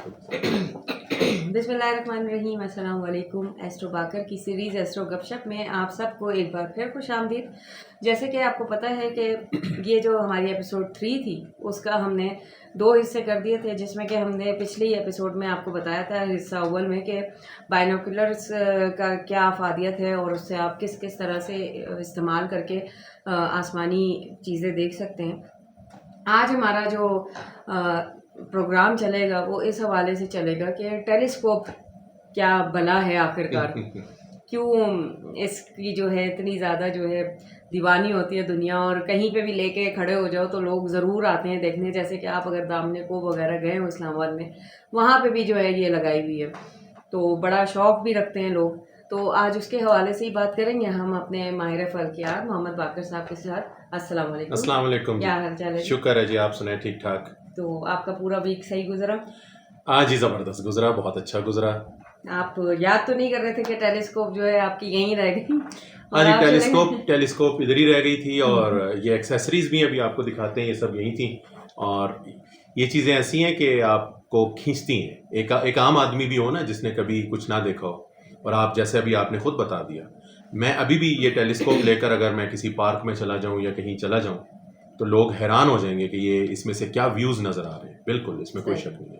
बिस्मिल्लाहिर्रहमानिर्रहीम, अस्सलाम वालेकुम। एस्ट्रो बाकर की सीरीज़ एस्ट्रो गपशप में आप सबको एक बार फिर खुशामदीद। जैसे कि आपको पता है कि ये जो हमारी एपिसोड 3 थी उसका हमने 2 हिस्से कर दिए थे, जिसमें कि हमने पिछली एपिसोड में आपको बताया था हिस्सा अव्वल में कि बाइनोकुलर्स का क्या अफादियत है और उससे आप किस किस तरह से इस्तेमाल करके आसमानी चीज़ें देख सकते हैं। आज हमारा जो प्रोग्राम चलेगा वो इस हवाले से चलेगा कि टेलीस्कोप क्या भला है आखिरकार। क्यों इसकी जो है इतनी ज़्यादा जो है दीवानी होती है दुनिया, और कहीं पे भी लेके खड़े हो जाओ तो लोग ज़रूर आते हैं देखने। जैसे कि आप अगर दामने को वगैरह गए हो इस्लामाबाद में, वहाँ पे भी जो है ये लगाई हुई है, तो बड़ा शौक़ भी रखते हैं लोग। तो आज उसके हवाले से ही बात करेंगे हम अपने माहिर फ़ल्कियात मोहम्मद बाकर साहब के साथ। अस्सलाम वालेकुम। अस्सलाम वालेकुम जी। क्या हाल चाल है? शुक्र है जी, आप सुनाए ठीक ठाक। तो आपका पूरा वीक सही गुजरा? आज ही ज़बरदस्त गुजरा, बहुत अच्छा गुजरा। आप याद तो नहीं कर रहे थे कि टेलीस्कोप जो है आपकी यहीं रह गई? हाँ जी, टेलीस्कोप इधर ही रह गई थी, और ये एक्सेसरीज भी अभी आपको दिखाते हैं, ये सब यहीं थी। और ये चीज़ें ऐसी हैं कि आपको खींचती हैं। एक आम आदमी भी हो ना, जिसने कभी कुछ ना देखा हो, और आप जैसे अभी आपने खुद बता दिया, मैं अभी भी ये टेलीस्कोप लेकर अगर मैं किसी पार्क में चला जाऊं या कहीं चला जाऊं तो लोग हैरान हो जाएंगे कि ये इसमें से क्या व्यूज़ नज़र आ रहे हैं। बिल्कुल, इसमें कोई शक नहीं है।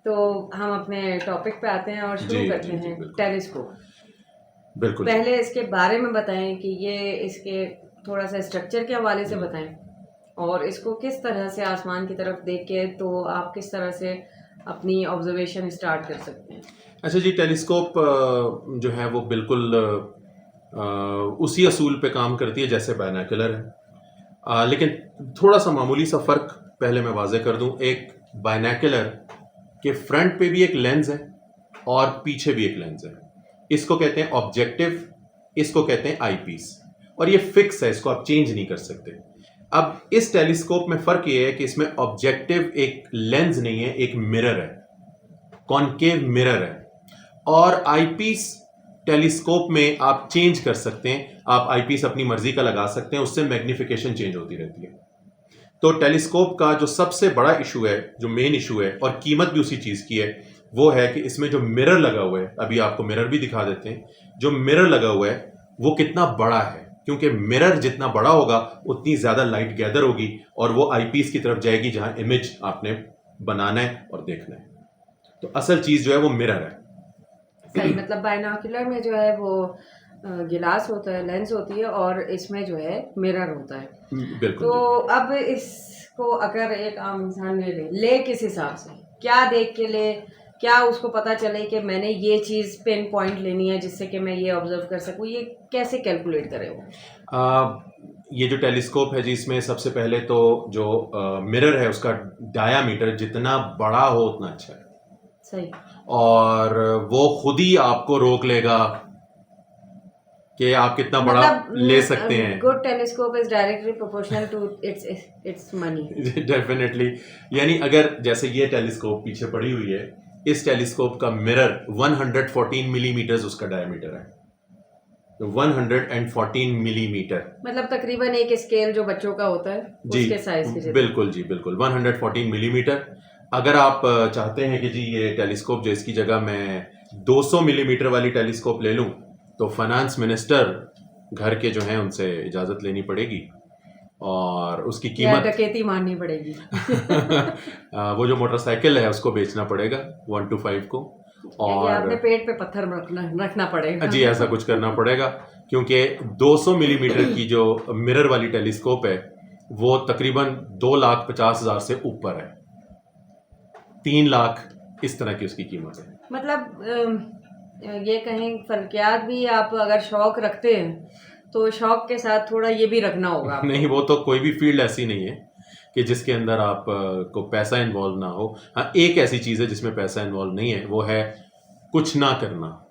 तो हम अपने टॉपिक पे आते हैं और शुरू करते हैं। टेलीस्कोप, बिल्कुल। पहले इसके बारे में बताएं कि ये इसके थोड़ा सा स्ट्रक्चर के हवाले से बताएं, और इसको किस तरह से आसमान की तरफ देख के तो आप किस तरह से अपनी ऑब्जर्वेशन स्टार्ट कर सकते हैं। अच्छा जी, टेलीस्कोप जो है वो बिल्कुल उसी असूल पे काम करती है जैसे बायनोकुलर है, लेकिन थोड़ा सा मामूली सा फ़र्क पहले मैं वाज़े कर दूं। एक बायनोकुलर के फ्रंट पे भी एक लेंस है और पीछे भी एक लेंस है। इसको कहते हैं ऑब्जेक्टिव, इसको कहते हैं आईपीस, और ये फिक्स है, इसको आप चेंज नहीं कर सकते। अब इस टेलीस्कोप में फ़र्क ये है कि इसमें ऑब्जेक्टिव एक लेंस नहीं है, एक मिरर है, कॉनकेव मिरर है। और आईपीस टेलीस्कोप में आप चेंज कर सकते हैं, आप आईपीस अपनी मर्जी का लगा सकते हैं, उससे मैग्नीफिकेशन चेंज होती रहती है। तो टेलीस्कोप का जो सबसे बड़ा इशू है, जो मेन इशू है, और कीमत भी उसी चीज़ की है, वो है कि इसमें जो मिरर लगा हुआ है, अभी आपको मिरर भी दिखा देते हैं, जो मिरर लगा हुआ है वो कितना बड़ा है, क्योंकि मिरर जितना बड़ा होगा उतनी ज़्यादा लाइट गैदर होगी और वो आईपीस की तरफ जाएगी जहां इमेज आपने बनाना है और देखना है। तो असल चीज़ जो है वो मिरर है। सही, मतलब बाइनोकुलर में जो है वो गिलास होता है, लेंस होती है, और इसमें जो है मिरर होता है। बिल्कुल। तो अब इसको अगर एक आम इंसान ले किस हिसाब से, क्या देख के ले, क्या उसको पता चले कि मैंने ये चीज़ पिन पॉइंट लेनी है जिससे कि मैं ये ऑब्जर्व कर सकूँ, ये कैसे कैलकुलेट करे वो? ये जो टेलीस्कोप है जी, इसमें सबसे पहले तो जो मिरर है उसका डायामीटर जितना बड़ा हो उतना अच्छा है। सही। और वो खुद ही आपको रोक लेगा कि आप कितना बड़ा ले सकते हैं। Good telescope is directly proportional to its money. Definitely. यानी अगर जैसे ये टेलीस्कोप पीछे पड़ी हुई है, इस टेलीस्कोप का मिरर 114 मिलीमीटर उसका डायमीटर है। 114 मिलीमीटर, मतलब तकरीबन एक स्केल जो बच्चों का होता है उसके साइज के। बिल्कुल जी, बिल्कुल 114 मिलीमीटर। अगर आप चाहते हैं कि जी ये टेलीस्कोप जो इसकी जगह मैं 200 मिलीमीटर वाली टेलीस्कोप ले लूं, तो फाइनेंस मिनिस्टर घर के जो हैं उनसे इजाज़त लेनी पड़ेगी और उसकी कीमत डकैती मारनी पड़ेगी। वो जो मोटरसाइकिल है उसको बेचना पड़ेगा 125 को, और आपने पेट पे पत्थर रखना पड़ेगा जी, ऐसा कुछ करना पड़ेगा, क्योंकि 200 मिलीमीटर की जो मिरर वाली टेलीस्कोप है वो तकरीबन 2,50,000 से ऊपर है। 3 लाख इस तरह की उसकी कीमत है। मतलब ये कहें फल्कियात भी आप अगर शौक रखते हैं तो शौक के साथ थोड़ा ये भी रखना होगा। नहीं, वो तो कोई भी फील्ड ऐसी नहीं है कि जिसके अंदर आप को पैसा इन्वॉल्व ना हो। हाँ, एक ऐसी चीज़ है जिसमें पैसा इन्वॉल्व नहीं है, वो है कुछ ना करना।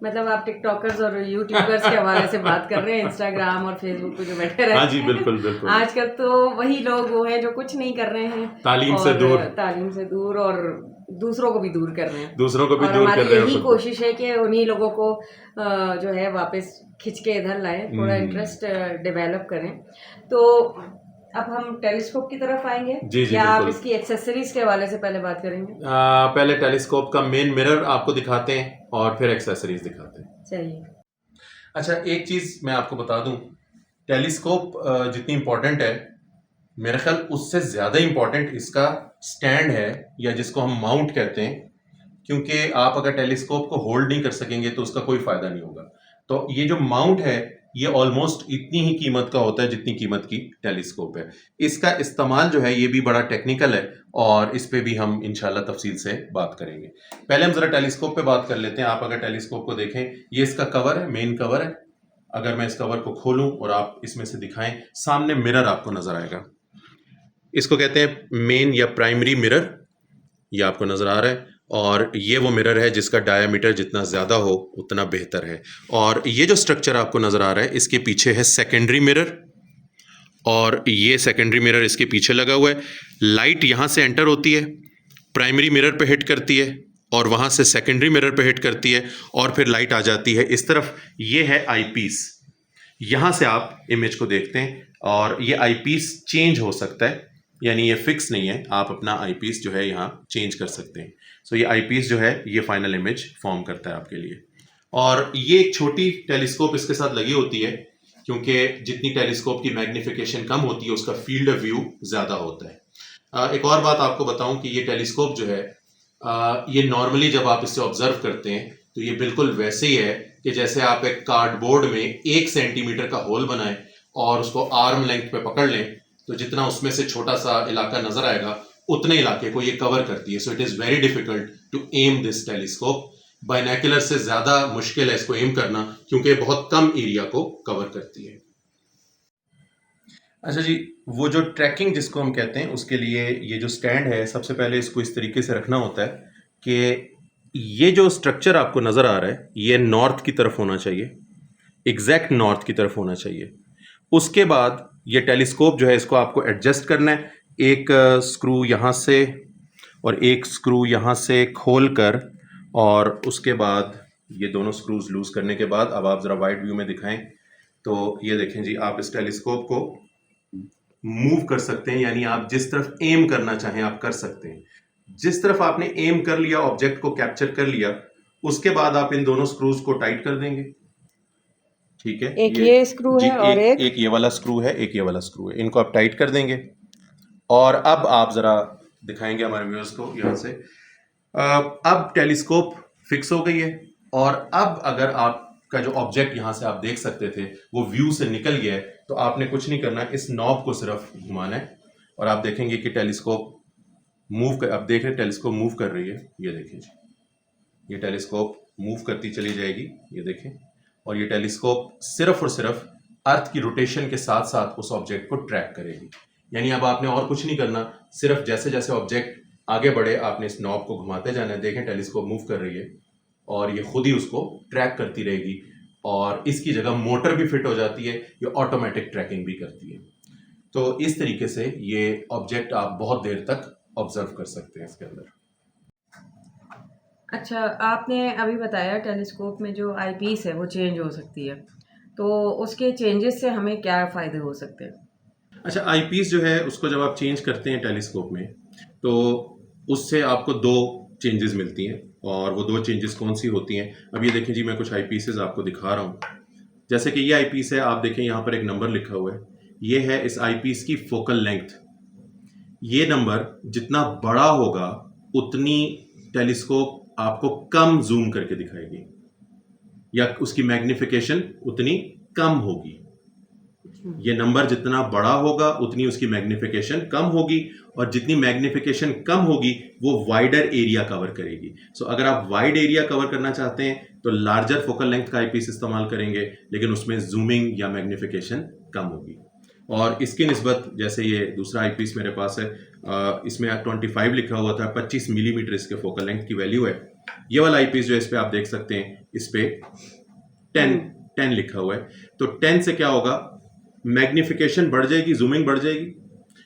मतलब आप टिकटॉकर्स और यूट्यूबर्स के हवाले से बात कर रहे हैं, इंस्टाग्राम और फेसबुक पे जो बैठे रहते हैं। हाँ जी, बिल्कुल बिल्कुल। आजकल तो वही लोग वो हैं जो कुछ नहीं कर रहे हैं, तालीम से दूर और दूसरों को भी दूर कर रहे हैं। दूसरों को भी और दूर कर रहे हैं। यही कोशिश है कि उन्हीं लोगों को जो है वापस खिंच के इधर लाएं, थोड़ा इंटरेस्ट डेवलप करें। तो अब हम टेलीस्कोप की तरफ आएंगे जी जी या आप बिल्कुल। इसकी एक्सेसरीज के हवाले से पहले बात करेंगे? पहले टेलीस्कोप का मेन मिरर आपको दिखाते हैं और फिर एक्सेसरीज दिखाते हैं। चाहिए। अच्छा, एक चीज़ मैं आपको बता दूं, टेलीस्कोप जितनी इम्पोर्टेंट है, मेरा ख्याल उससे ज़्यादा इम्पोर्टेंट इसका स्टैंड है, या जिसको हम माउंट कहते हैं। क्योंकि आप अगर टेलीस्कोप को होल्ड नहीं कर सकेंगे तो उसका कोई फ़ायदा नहीं होगा। तो ये जो माउंट है, ये ऑलमोस्ट इतनी ही कीमत का होता है जितनी कीमत की टेलीस्कोप है। इसका इस्तेमाल जो है ये भी बड़ा टेक्निकल है, और इस पे भी हम इंशाल्लाह तफसील से बात करेंगे। पहले हम ज़रा टेलीस्कोप पे बात कर लेते हैं। आप अगर टेलीस्कोप को देखें, ये इसका कवर है, मेन कवर है। अगर मैं इस कवर को खोलूं और आप इसमें से दिखाएं, सामने मिरर आपको नज़र आएगा। इसको कहते हैं मेन या प्राइमरी मिरर, ये आपको नज़र आ रहा है। और ये वो मिरर है जिसका डायामीटर जितना ज़्यादा हो उतना बेहतर है। और ये जो स्ट्रक्चर आपको नज़र आ रहा है, इसके पीछे है सेकेंडरी मिरर, और ये सेकेंडरी मिरर इसके पीछे लगा हुआ है। लाइट यहाँ से एंटर होती है, प्राइमरी मिरर पे हिट करती है, और वहाँ से सेकेंडरी मिरर पे हिट करती है, और फिर लाइट आ जाती है इस तरफ। ये है आई पीस, यहाँ से आप इमेज को देखते हैं, और ये आई पीस चेंज हो सकता है, यानी ये फिक्स नहीं है। आप अपना आई पीस जो है यहाँ चेंज कर सकते हैं। सो ये आई पीस जो है ये फाइनल इमेज फॉर्म करता है आपके लिए। और ये एक छोटी टेलीस्कोप इसके साथ लगी होती है, क्योंकि जितनी टेलीस्कोप की मैग्नीफिकेशन कम होती है उसका फील्ड ऑफ व्यू ज़्यादा होता है। एक और बात आपको बताऊं कि ये टेलीस्कोप जो है, ये नॉर्मली जब आप इससे ऑब्जर्व करते हैं तो ये बिल्कुल वैसे ही है कि जैसे आप एक कार्डबोर्ड में 1 सेंटीमीटर का होल बनाएं और उसको आर्म लेंथ पे पकड़ लें, तो जितना उसमें से छोटा सा इलाका नजर आएगा उतने इलाके को ये कवर करती है। So it is very difficult to aim this telescope. Binocular से ज़्यादा मुश्किल है इसको एम करना, क्योंकि बहुत कम एरिया को कवर करती है। अच्छा जी, वो जो ट्रैकिंग जिसको हम कहते हैं, उसके लिए ये जो स्टैंड है, सबसे पहले इसको इस तरीके से रखना होता है कि ये जो स्ट्रक्चर आपको नज़र आ रहा है ये नॉर्थ की तरफ होना चाहिए, एग्जैक्ट नॉर्थ की तरफ होना चाहिए। उसके बाद ये टेलीस्कोप जो है इसको आपको एडजस्ट करना है। एक स्क्रू यहाँ से और एक स्क्रू यहाँ से खोल कर, और उसके बाद ये दोनों स्क्रूज लूज़ करने के बाद, अब आप ज़रा वाइड व्यू में दिखाएं तो ये देखें जी, आप इस टेलीस्कोप को मूव कर सकते हैं, यानी आप जिस तरफ एम करना चाहें आप कर सकते हैं। जिस तरफ आपने एम कर लिया, ऑब्जेक्ट को कैप्चर कर लिया, उसके बाद आप इन दोनों स्क्रूज को टाइट कर देंगे। ठीक है, एक ये स्क्रू जी, है और एक ये वाला स्क्रू है, एक ये वाला स्क्रू है। इनको आप टाइट कर देंगे, और अब आप ज़रा दिखाएंगे हमारे व्यूअर्स को यहाँ से। अब टेलीस्कोप फिक्स हो गई है, और अब अगर आपका जो ऑब्जेक्ट यहाँ से आप देख सकते थे वो व्यू से निकल गया है, तो आपने कुछ नहीं करना, इस नॉब को सिर्फ घुमाना है, और आप देखेंगे कि टेलीस्कोप मूव कर, अब देख रहे हैं टेलीस्कोप मूव कर रही है। ये देखें जी, ये टेलीस्कोप मूव करती चली जाएगी, ये देखें। और ये टेलीस्कोप सिर्फ और सिर्फ अर्थ की रोटेशन के साथ साथ उस ऑब्जेक्ट को ट्रैक करेगी। यानी अब आपने और कुछ नहीं करना, सिर्फ जैसे जैसे ऑब्जेक्ट आगे बढ़े आपने इस नॉब को घुमाते जाना है। देखें टेलीस्कोप मूव कर रही है, और ये खुद ही उसको ट्रैक करती रहेगी, और इसकी जगह मोटर भी फिट हो जाती है, ये ऑटोमेटिक ट्रैकिंग भी करती है। तो इस तरीके से ये ऑब्जेक्ट आप बहुत देर तक ऑब्जर्व कर सकते हैं इसके अंदर। अच्छा, आपने अभी बताया टेलीस्कोप में जो आई पीस है वो चेंज हो सकती है, तो उसके चेंजेस से हमें क्या फ़ायदे हो सकते हैं? अच्छा, आई पीस जो है उसको जब आप चेंज करते हैं टेलीस्कोप में, तो उससे आपको 2 चेंजेस मिलती हैं, और वो 2 चेंजेस कौन सी होती हैं? अब ये देखें जी, मैं कुछ आई पीसेस आपको दिखा रहा हूँ। जैसे कि ये आई पीस है, आप देखें यहाँ पर एक नंबर लिखा हुआ है, ये है इस आई पीस की फोकल लेंथ। ये नंबर जितना बड़ा होगा उतनी टेलीस्कोप आपको कम जूम करके दिखाएगी, या उसकी मैग्नीफिकेशन उतनी कम होगी। ये नंबर जितना बड़ा होगा उतनी उसकी मैग्नीफिकेशन कम होगी, और जितनी मैग्नीफिकेशन कम होगी वो वाइडर एरिया कवर करेगी। सो अगर आप वाइड एरिया कवर करना चाहते हैं तो लार्जर फोकल लेंथ का आईपीस इस्तेमाल करेंगे, लेकिन उसमें जूमिंग या मैग्नीफिकेशन कम होगी। और इसकी निस्बत, जैसे ये दूसरा आईपीस मेरे पास है, इसमें 25 लिखा हुआ था, 25 मिलीमीटर इसके फोकल लेंथ की वैल्यू है। ये वाला आईपीस जो है, इस पे आप देख सकते हैं, इस पे 10 लिखा हुआ है। तो 10 से क्या होगा, मैग्नीफिकेशन बढ़ जाएगी, जूमिंग बढ़ जाएगी,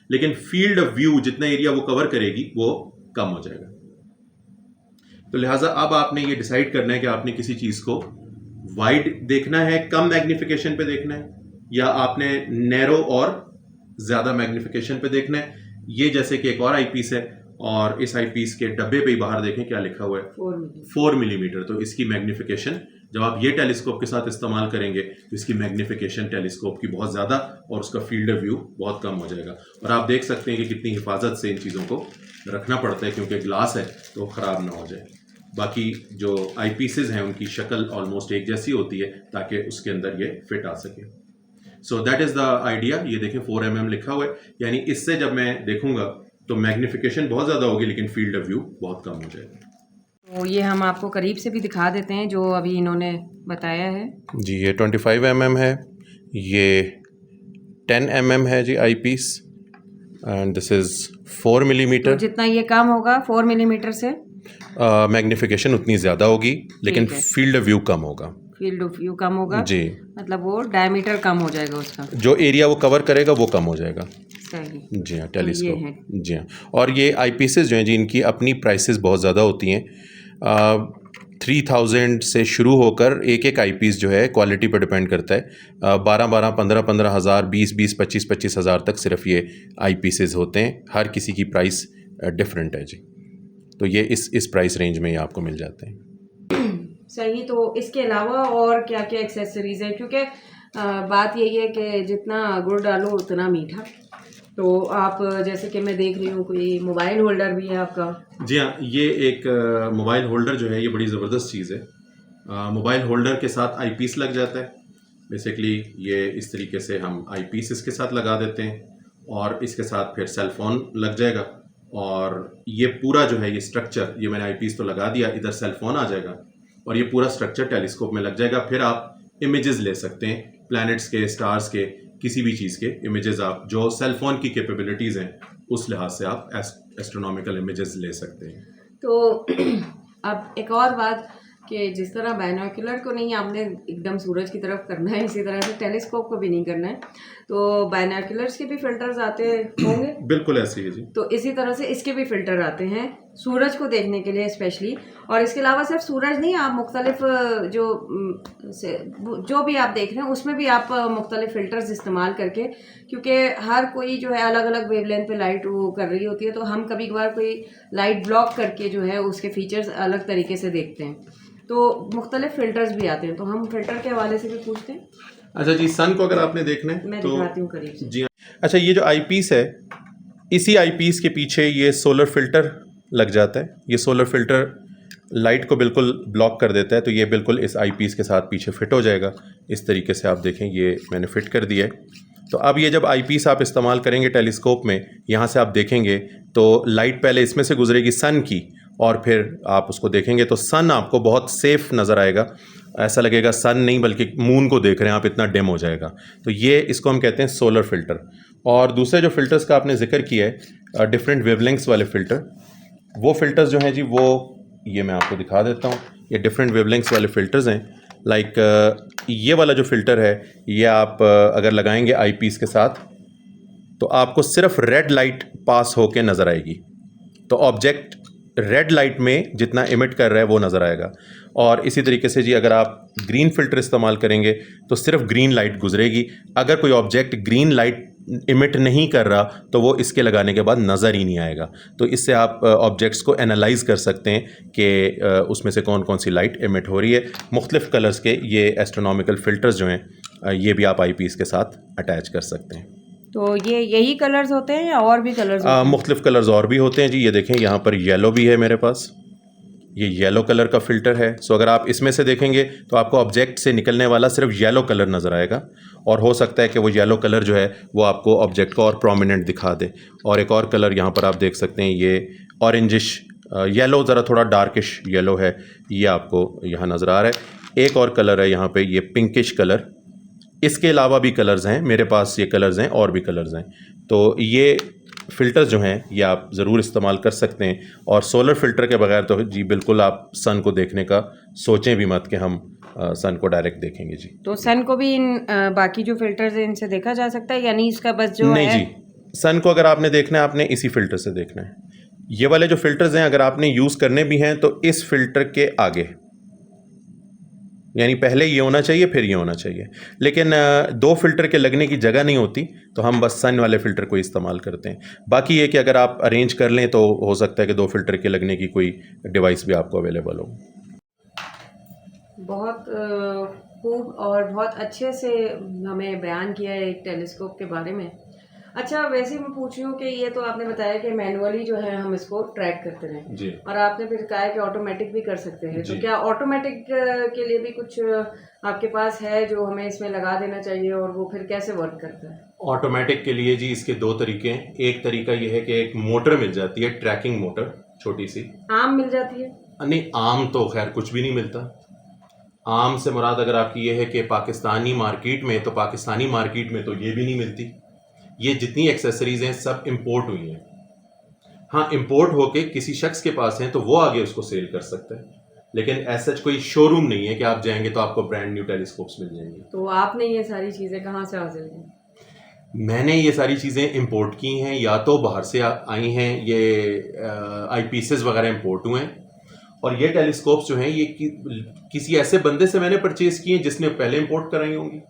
लेकिन फील्ड ऑफ व्यू जितना एरिया वो कवर करेगी वो कम हो जाएगा। तो लिहाजा अब आपने ये डिसाइड करना है कि आपने किसी चीज को वाइड देखना है, कम मैग्नीफिकेशन पे देखना है, या आपने नैरो और ज़्यादा मैग्निफिकेशन पे देखना है। ये जैसे कि एक और आईपीस है, और इस आईपीस के डब्बे पे ही बाहर देखें क्या लिखा हुआ है, 4 मिलीमीटर। तो इसकी मैग्निफिकेशन जब आप ये टेलीस्कोप के साथ इस्तेमाल करेंगे तो इसकी मैग्निफिकेशन टेलीस्कोप की बहुत ज़्यादा और उसका फील्ड ऑफ व्यू बहुत कम हो जाएगा। और आप देख सकते हैं कि कितनी हिफाजत से इन चीज़ों को रखना पड़ता है, क्योंकि ग्लास है तो ख़राब ना हो जाए। बाकी जो आई पीसेज हैं उनकी शक्ल ऑलमोस्ट एक जैसी होती है ताकि उसके अंदर ये फिट आ सके। So that is the idea. ये देखें 4 mm लिखा हुआ है, यानी इससे जब मैं देखूंगा तो मैग्निफिकेशन बहुत ज़्यादा होगी लेकिन फील्ड ऑफ व्यू बहुत कम हो जाएगा। तो ये हम आपको करीब से भी दिखा देते हैं जो अभी इन्होंने बताया है जी। ये 25 mm है, ये 10 mm है जी आई पीस, एंड दिस इज़ 4 तो मिलीमीटर। जितना ये कम होगा 4 मिलीमीटर से मैग्निफिकेशन उतनी ज़्यादा होगी लेकिन ठीक है। फील्ड ऑफ व्यू कम होगा। फील्ड ऑफ व्यू कम होगा जी। मतलब वो डायमीटर कम हो जाएगा उसका, जो एरिया वो कवर करेगा वो कम हो जाएगा। सही। जी हाँ, ये टेलीस्कोप। है। जी हाँ। और ये आई पीसेज जो हैं जी इनकी अपनी प्राइसेस बहुत ज़्यादा होती हैं। 3000 से शुरू होकर एक आई पीस जो है क्वालिटी पर डिपेंड करता है। 12 15 हज़ार, 20 25 हज़ार तक सिर्फ ये आई पीसेज होते हैं। हर किसी की प्राइस डिफरेंट है जी। तो ये इस प्राइस रेंज में ये आपको मिल जाते हैं। सही। तो इसके अलावा और क्या क्या एक्सेसरीज हैं, क्योंकि बात यही है कि जितना गुड़ डालो उतना मीठा। तो आप जैसे कि मैं देख रही हूँ कोई मोबाइल होल्डर भी है आपका। जी हाँ, ये एक मोबाइल होल्डर जो है ये बड़ी ज़बरदस्त चीज़ है। मोबाइल होल्डर के साथ आई पीस लग जाता है। बेसिकली ये इस तरीके से हम आई पीस इसके साथ लगा देते हैं और इसके साथ फिर सेल फोन लग जाएगा। और ये पूरा जो है ये स्ट्रक्चर, ये मैंने आई पीस तो लगा दिया, इधर सेल फोन आ जाएगा और ये पूरा स्ट्रक्चर टेलीस्कोप में लग जाएगा। फिर आप इमेजेस ले सकते हैं, प्लैनेट्स के, स्टार्स के, किसी भी चीज़ के इमेजेस आप जो सेल फोन की कैपेबिलिटीज़ हैं उस लिहाज से आप एस्ट्रोनॉमिकल इमेजेस ले सकते हैं। तो अब एक और बात कि जिस तरह बाइनोक्यूलर को नहीं आपने एकदम सूरज की तरफ करना है, इसी तरह से टेलीस्कोप को भी नहीं करना है। तो बाइनोक्यूलर्स के भी फिल्टर्स आते होंगे। बिल्कुल ऐसे ही है जी। तो इसी तरह से इसके भी फिल्टर आते हैं सूरज को देखने के लिए स्पेशली। और इसके अलावा सिर्फ सूरज नहीं, आप मुख्तलिफ जो भी आप देख रहे हैं उसमें भी आप मुख्तलिफ फ़िल्टर्स इस्तेमाल करके, क्योंकि हर कोई जो है अलग अलग वेवलेंथ पे लाइट वो कर रही होती है, तो हम कभी कभार कोई लाइट ब्लॉक करके जो है उसके फीचर्स अलग तरीके से देखते हैं। तो मुख्तलिफ फ़िल्टर्स भी आते हैं, तो हम फ़िल्टर के हवाले से भी पूछते हैं। अच्छा जी, सन को अगर आपने देखना है मैं तो दिखाती हूँ करीब से। जी हाँ। अच्छा, ये जो आई पीस है, इसी आई पीस के पीछे ये सोलर फिल्टर लग जाता है। ये सोलर फिल्टर लाइट को बिल्कुल ब्लॉक कर देता है, तो ये बिल्कुल इस आई पीस के साथ पीछे फिट हो जाएगा। इस तरीके से आप देखें, ये मैंने फिट कर दिया है। तो अब ये जब आई पीस आप इस्तेमाल करेंगे टेलीस्कोप में, यहाँ से आप देखेंगे तो लाइट पहले इसमें से गुजरेगी सन की, और फिर आप उसको देखेंगे तो सन आपको बहुत सेफ नज़र आएगा। ऐसा लगेगा सन नहीं बल्कि मून को देख रहे हैं आप, इतना डिम हो जाएगा। तो ये इसको हम कहते हैं सोलर फिल्टर। और दूसरे जो फ़िल्टर्स का आपने जिक्र किया है, डिफरेंट वेवलेंथ्स वाले फ़िल्टर, वो फ़िल्टर्स जो हैं जी, वो ये मैं आपको दिखा देता हूँ। ये डिफरेंट वेवलेंथ्स वाले फ़िल्टर्स हैं। लाइक ये वाला जो फ़िल्टर है, ये आप अगर लगाएंगे आई पीस के साथ तो आपको सिर्फ रेड लाइट पास होके नज़र आएगी। तो ऑब्जेक्ट रेड लाइट में जितना इमिट कर रहा है वो नज़र आएगा। और इसी तरीके से जी, अगर आप ग्रीन फ़िल्टर इस्तेमाल करेंगे तो सिर्फ ग्रीन लाइट गुजरेगी। अगर कोई ऑब्जेक्ट ग्रीन लाइट इमिट नहीं कर रहा तो वो इसके लगाने के बाद नज़र ही नहीं आएगा। तो इससे आप ऑब्जेक्ट्स को एनालाइज कर सकते हैं कि उसमें से कौन कौन सी लाइट इमिट हो रही है। मुख्तलिफ़ कलर्स के ये एस्ट्रोनॉमिकल फ़िल्टर्स जो हैं, ये भी आप आई पीस के साथ अटैच कर सकते हैं। तो ये यही कलर्स होते हैं या और भी कलर्स होते हैं? मुख्तलिफ़ कलर्स और भी होते हैं जी। ये देखें, यहाँ पर येलो भी है मेरे पास, ये येलो कलर का फ़िल्टर है। सो अगर आप इसमें से देखेंगे तो आपको ऑब्जेक्ट से निकलने वाला सिर्फ येलो कलर नज़र आएगा, और हो सकता है कि वो येलो कलर जो है वो आपको ऑब्जेक्ट को और प्रोमिनेंट दिखा दे। और एक और कलर यहाँ पर आप देख सकते हैं, ये ऑरेंजिश येलो, ज़रा थोड़ा डार्किश येलो है, ये आपको यहाँ नज़र आ रहा है। एक और कलर है यहाँ पे, ये पिंकिश कलर। इसके अलावा भी कलर्स हैं मेरे पास, ये कलर्स हैं और भी कलर्स हैं। तो ये फ़िल्टर्स जो हैं ये आप ज़रूर इस्तेमाल कर सकते हैं। और सोलर फ़िल्टर के बगैर तो जी बिल्कुल आप सन को देखने का सोचें भी मत कि हम सन को डायरेक्ट देखेंगे जी। तो सन को भी इन बाकी जो फ़िल्टर्स हैं इनसे देखा जा सकता है, यानी इसका बस जो नहीं है? जी, सन को अगर आपने देखना है आपने इसी फ़िल्टर से देखना है। ये वाले जो फ़िल्टर्स हैं अगर आपने यूज़ करने भी हैं तो इस फ़िल्टर के आगे, यानी पहले ये होना चाहिए फिर ये होना चाहिए। लेकिन 2 फ़िल्टर के लगने की जगह नहीं होती, तो हम बस सन वाले फ़िल्टर को इस्तेमाल करते हैं। बाकी ये कि अगर आप अरेंज कर लें तो हो सकता है कि 2 फ़िल्टर के लगने की कोई डिवाइस भी आपको अवेलेबल हो। बहुत खूब और बहुत अच्छे से हमें बयान किया है एक टेलीस्कोप के बारे में। अच्छा, वैसे मैं पूछ रही हूँ कि ये तो आपने बताया कि मैनुअली जो है हम इसको ट्रैक करते रहें जी और आपने फिर कहा है कि ऑटोमेटिक भी कर सकते हैं, तो जी क्या ऑटोमेटिक के लिए भी कुछ आपके पास है जो हमें इसमें लगा देना चाहिए और वो फिर कैसे वर्क करता है? ऑटोमेटिक के लिए जी इसके 2 तरीके हैं। एक तरीका ये है कि एक मोटर मिल जाती है, ट्रैकिंग मोटर छोटी सी। आम मिल जाती है? नहीं, आम तो खैर कुछ भी नहीं मिलता। आम से मुराद अगर आपकी ये है कि पाकिस्तानी मार्केट में, तो पाकिस्तानी मार्केट में तो ये भी नहीं मिलती। ये जितनी एक्सेसरीज हैं सब इंपोर्ट हुई हैं। हाँ, इंपोर्ट होके किसी शख्स के पास हैं तो वो आगे उसको सेल कर सकता है, लेकिन ऐसा कोई शोरूम नहीं है कि आप जाएंगे तो आपको ब्रांड न्यू टेलीस्कोप्स मिल जाएंगे। तो आपने ये सारी चीज़ें कहाँ से हासिल की? मैंने ये सारी चीज़ें इंपोर्ट की हैं, या तो बाहर से आई हैं, ये आई पीसेस वगैरह इंपोर्ट हुए हैं। और ये टेलीस्कोप्स जो हैं ये किसी ऐसे बंदे से मैंने परचेज किए हैं जिसने पहले इंपोर्ट कराई होंगी।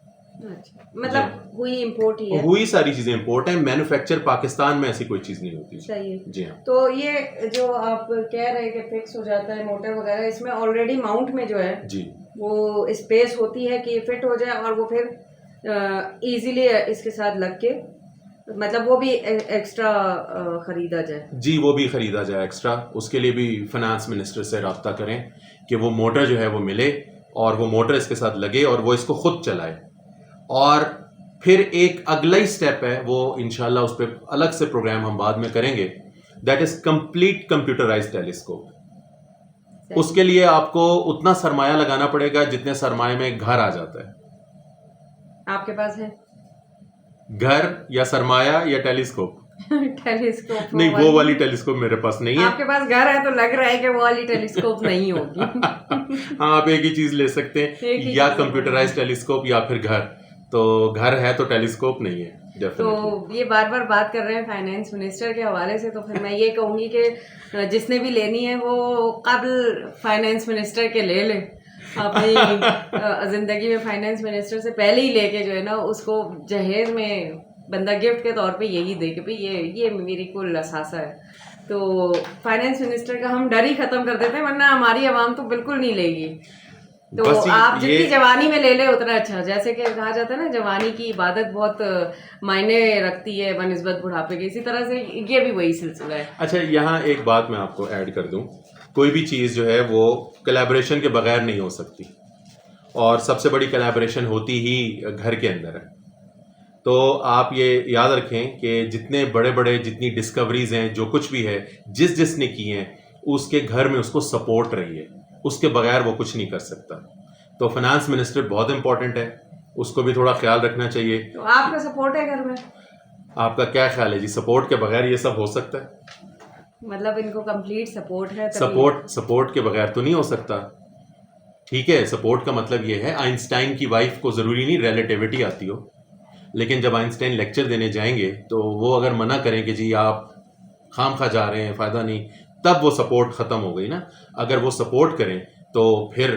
अच्छा, मतलब हुई इंपोर्ट ही है? हुई सारी चीज़ें इंपोर्ट हैं, मैन्युफैक्चर पाकिस्तान में ऐसी कोई चीज़ नहीं होती। सही है। जी हाँ। तो ये जो आप कह रहे हैं कि फिक्स हो जाता है मोटर वगैरह, इसमें ऑलरेडी माउंट में जो है जी वो स्पेस होती है कि फिट हो जाए और वो फिर इजीली इसके साथ लग के, मतलब वो भी एक्स्ट्रा खरीदा जाए? जी, वो भी ख़रीदा जाए एक्स्ट्रा। उसके लिए भी फाइनेंस मिनिस्टर से रब्ता करें कि वो मोटर जो है वो मिले और वो मोटर इसके साथ लगे और वो इसको खुद चलाए। और फिर एक अगला ही स्टेप है, वो इंशाल्लाह उस पर अलग से प्रोग्राम हम बाद में करेंगे, that is complete computerised telescope. उसके लिए आपको उतना सरमाया लगाना पड़ेगा जितने सरमाए में घर आ जाता है। आपके पास है घर या सरमाया या टेलीस्कोप? टेलीस्कोप? नहीं, वो वाली टेलीस्कोप मेरे पास नहीं है। आपके पास घर है तो लग रहा है कि वो वाली टेलीस्कोप नहीं होगी। हाँ, आप एक ही चीज ले सकते हैं, या कंप्यूटराइज्ड टेलीस्कोप या फिर घर। तो घर है तो टेलीस्कोप नहीं है तो डेफिनेटली। ये बार बार बात कर रहे हैं फाइनेंस मिनिस्टर के हवाले से, तो फिर मैं ये कहूँगी कि जिसने भी लेनी है वो कबल फाइनेंस मिनिस्टर के ले ले। अपनी जिंदगी में फाइनेंस मिनिस्टर से पहले ही लेके जो है ना उसको जहेज में बंदा गिफ्ट के तौर पे यही दे कि भाई ये मेरी कुल असासा है। तो फाइनेंस मिनिस्टर का हम डर ही खत्म कर देते हैं, वरना हमारी आवाम तो बिल्कुल नहीं लेगी। तो आप जितनी जवानी में ले ले उतना अच्छा। जैसे कि कहा जाता है ना, जवानी की इबादत बहुत मायने रखती है बनिस्बत बुढ़ापे के, इसी तरह से ये भी वही सिलसिला है। अच्छा, यहाँ एक बात मैं आपको ऐड कर दूं, कोई भी चीज़ जो है वो कोलैबोरेशन के बगैर नहीं हो सकती, और सबसे बड़ी कोलैबोरेशन होती ही घर के अंदर है। तो आप ये याद रखें कि जितने बड़े बड़े जितनी डिस्कवरीज हैं, जो कुछ भी है, जिसने की हैं, उसके घर में उसको सपोर्ट रही है, उसके बगैर वो कुछ नहीं कर सकता। तो फाइनेंस मिनिस्टर बहुत इंपॉर्टेंट है, उसको भी थोड़ा ख्याल रखना चाहिए। तो आपका सपोर्ट है घर में? आपका क्या ख्याल है जी, सपोर्ट के बगैर ये सब हो सकता है? मतलब इनको कंप्लीट सपोर्ट है? सपोर्ट के बगैर तो नहीं हो सकता। ठीक है, सपोर्ट का मतलब ये है, आइंस्टाइन की वाइफ को ज़रूरी नहीं रिलेटिविटी आती हो, लेकिन जब आइंस्टाइन लेक्चर देने जाएंगे तो वो अगर मना करें कि जी आप खाम खा जा रहे हैं, फ़ायदा नहीं, तब वो सपोर्ट ख़त्म हो गई ना। अगर वो सपोर्ट करें तो फिर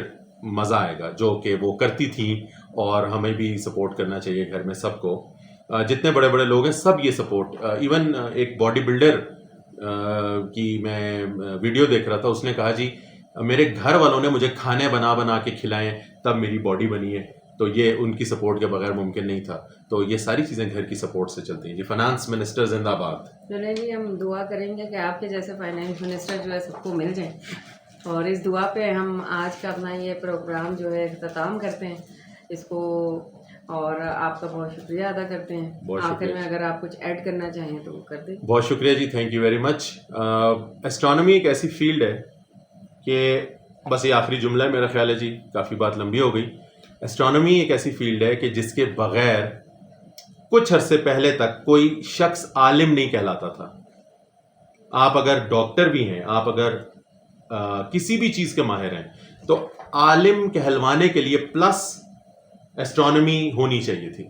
मज़ा आएगा, जो कि वो करती थी, और हमें भी सपोर्ट करना चाहिए घर में सबको। जितने बड़े बड़े लोग हैं सब ये सपोर्ट, इवन एक बॉडी बिल्डर की मैं वीडियो देख रहा था, उसने कहा जी मेरे घर वालों ने मुझे खाने बना बना के खिलाएं तब मेरी बॉडी बनी है। तो ये उनकी सपोर्ट के बगैर मुमकिन नहीं था। तो ये सारी चीज़ें घर की सपोर्ट से चलती हैं जी। फाइनेंस मिनिस्टर जिंदाबाद। चलिए जी, हम दुआ करेंगे कि आपके जैसे फाइनेंस मिनिस्टर जो है सबको मिल जाए, और इस दुआ पे हम आज का अपना ये प्रोग्राम जो है इख्तिताम करते हैं इसको, और आपका बहुत शुक्रिया अदा करते हैं। आखिर में अगर आप कुछ ऐड करना चाहें तो कर दें। बहुत शुक्रिया जी, thank you very much. Astronomy एक ऐसी फील्ड है कि बस ये आखिरी जुमला है, मेरा ख्याल है जी, काफ़ी बात लंबी हो गई। एस्ट्रोनॉमी एक ऐसी फील्ड है कि जिसके बगैर कुछ अरसे पहले तक कोई शख्स आलिम नहीं कहलाता था। आप अगर डॉक्टर भी हैं, आप अगर किसी भी चीज़ के माहिर हैं, तो आलिम कहलवाने के लिए प्लस एस्ट्रोनॉमी होनी चाहिए थी।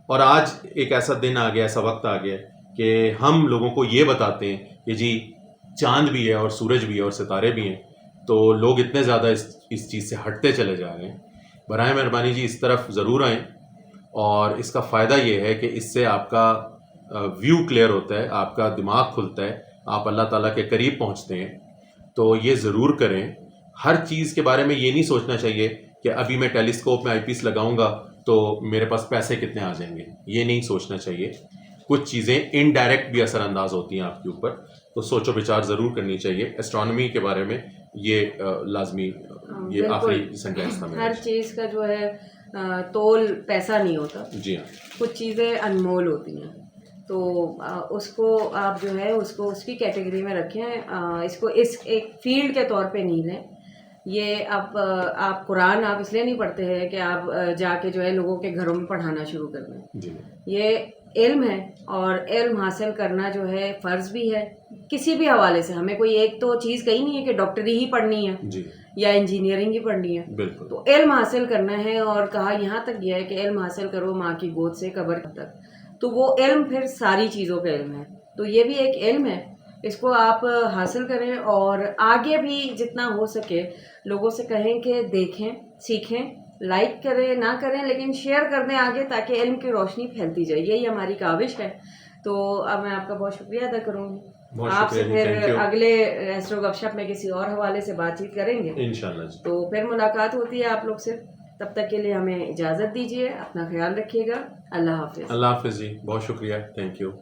और आज एक ऐसा दिन आ गया, ऐसा वक्त आ गया कि हम लोगों को ये बताते हैं कि जी चांद भी है और सूरज भी है और सितारे भी हैं, तो लोग इतने ज़्यादा इस चीज़ से हटते चले जा रहे हैं। बराए मेहरबानी जी इस तरफ ज़रूर आएँ, और इसका फ़ायदा ये है कि इससे आपका व्यू क्लियर होता है, आपका दिमाग खुलता है, आप अल्लाह ताला के करीब पहुंचते हैं। तो ये ज़रूर करें। हर चीज़ के बारे में ये नहीं सोचना चाहिए कि अभी मैं टेलीस्कोप में आईपीस लगाऊंगा तो मेरे पास पैसे कितने आ जाएंगे, ये नहीं सोचना चाहिए। कुछ चीज़ें इनडायरेक्ट भी असरअंदाज होती हैं आपके ऊपर, तो सोचो विचार ज़रूर करनी चाहिए। एस्ट्रोनॉमी के बारे में ये लाजमी, ये बिल्कुल। आखिरी सेंटेंस था मेरा। हर चीज़ का जो है तोल पैसा नहीं होता, जी हाँ, कुछ चीज़ें अनमोल होती हैं। तो उसको आप जो है उसको उसकी कैटेगरी में रखें, इसको इस एक फील्ड के तौर पे नहीं लें। ये आप कुरान आप इसलिए नहीं पढ़ते हैं कि आप जाके जो है लोगों के घरों में पढ़ाना शुरू कर दें। जी ये इल्म है, और इल्म हासिल करना जो है फ़र्ज़ भी है किसी भी हवाले से। हमें कोई एक तो चीज़ कही नहीं है कि डॉक्टरी ही पढ़नी है जी, या इंजीनियरिंग ही पढ़नी है। बिल्कुल। तो इल्म हासिल करना है, और कहा यहाँ तक गया है कि इल्म हासिल करो माँ की गोद से कब्र तक। तो वो इल्म फिर सारी चीज़ों का इल्म है। तो ये भी एक इल्म है, इसको आप हासिल करें, और आगे भी जितना हो सके लोगों से कहें कि देखें, सीखें, लाइक करें ना करें लेकिन शेयर कर दें आगे, ताकि इल्म की रोशनी फैलती जाए। यही हमारी काविश है। तो अब मैं आपका बहुत शुक्रिया अदा करूँगी। बहुत आपसे शुक्रिया जी, फिर थैंक यू। अगले एस्ट्रो गपशप में किसी और हवाले से बातचीत करेंगे। इंशाल्लाह जी। तो फिर मुलाकात होती है आप लोग से। तब तक के लिए हमें इजाज़त दीजिए। अपना ख्याल रखिएगा। अल्लाह हाफिज़। अल्लाह हाफिज़ जी, बहुत शुक्रिया, थैंक यू।